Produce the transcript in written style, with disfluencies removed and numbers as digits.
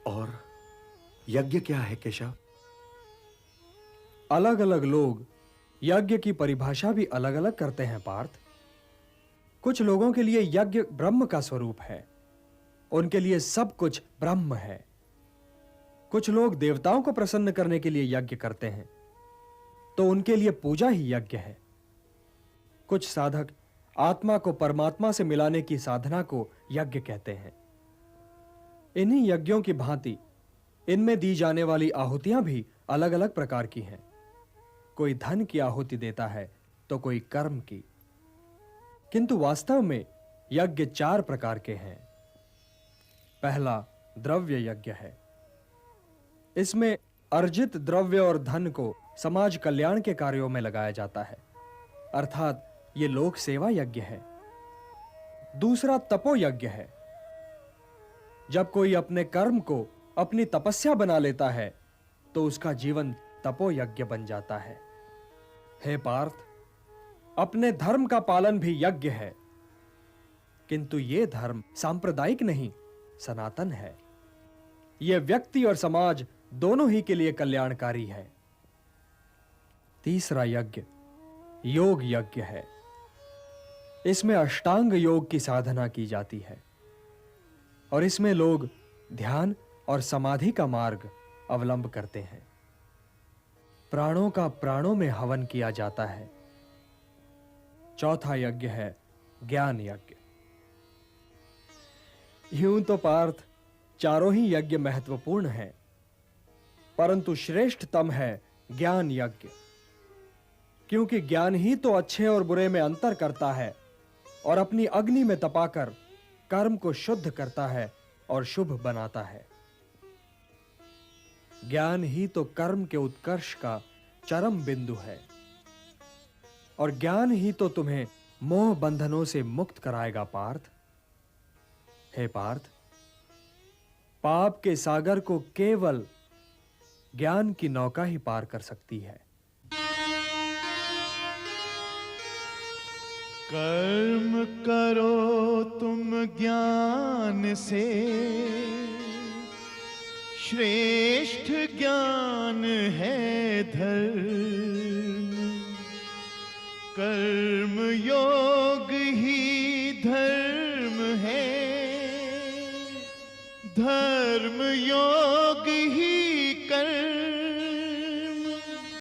और यज्ञ क्या है केशव? अलग अलग लोग यज्ञ की परिभाषा भी अलग अलग करते हैं पार्थ। कुछ लोगों के लिए यज्ञ ब्रह्म का स्वरूप है, उनके लिए सब कुछ ब्रह्म है। कुछ लोग देवताओं को प्रसन्न करने के लिए यज्ञ करते हैं, तो उनके लिए पूजा ही यज्ञ है। कुछ साधक आत्मा को परमात्मा से मिलाने की साधना को यज्ञ कहते हैं। इन्हीं यज्ञों की भांति इनमें दी जाने वाली आहुतियां भी अलग अलग प्रकार की हैं। कोई धन की आहुति देता है तो कोई कर्म की। किंतु वास्तव में यज्ञ 4 प्रकार के हैं। पहला द्रव्य यज्ञ है। इसमें अर्जित द्रव्य और धन को समाज कल्याण के कार्यों में लगाया जाता है, अर्थात ये लोक सेवा यज्ञ है। दूसरा तपो यज्ञ है। जब कोई अपने कर्म को अपनी तपस्या बना लेता है तो उसका जीवन तपो यज्ञ बन जाता है। हे पार्थ, अपने धर्म का पालन भी यज्ञ है, किंतु यह धर्म सांप्रदायिक नहीं, सनातन है। यह व्यक्ति और समाज दोनों ही के लिए कल्याणकारी है। तीसरा यज्ञ योग यज्ञ है। इसमें अष्टांग योग की साधना की जाती है और इसमें लोग ध्यान और समाधि का मार्ग अवलंब करते हैं। प्राणों का प्राणों में हवन किया जाता है। चौथा यज्ञ है ज्ञान यज्ञ। यूं तो पार्थ चारों ही यज्ञ महत्वपूर्ण हैं, परंतु श्रेष्ठतम है ज्ञान यज्ञ, क्योंकि ज्ञान ही तो अच्छे और बुरे में अंतर करता है और अपनी अग्नि में तपाकर कर्म को शुद्ध करता है और शुभ बनाता है। ज्ञान ही तो कर्म के उत्कर्ष का चरम बिंदु है और ज्ञान ही तो तुम्हें मोह बंधनों से मुक्त कराएगा पार्थ। हे पार्थ, पाप के सागर को केवल ज्ञान की नौका ही पार कर सकती है। कर्म करो तुम ज्ञान से, श्रेष्ठ ज्ञान है धर्म। कर्म योग ही धर्म है, धर्म योग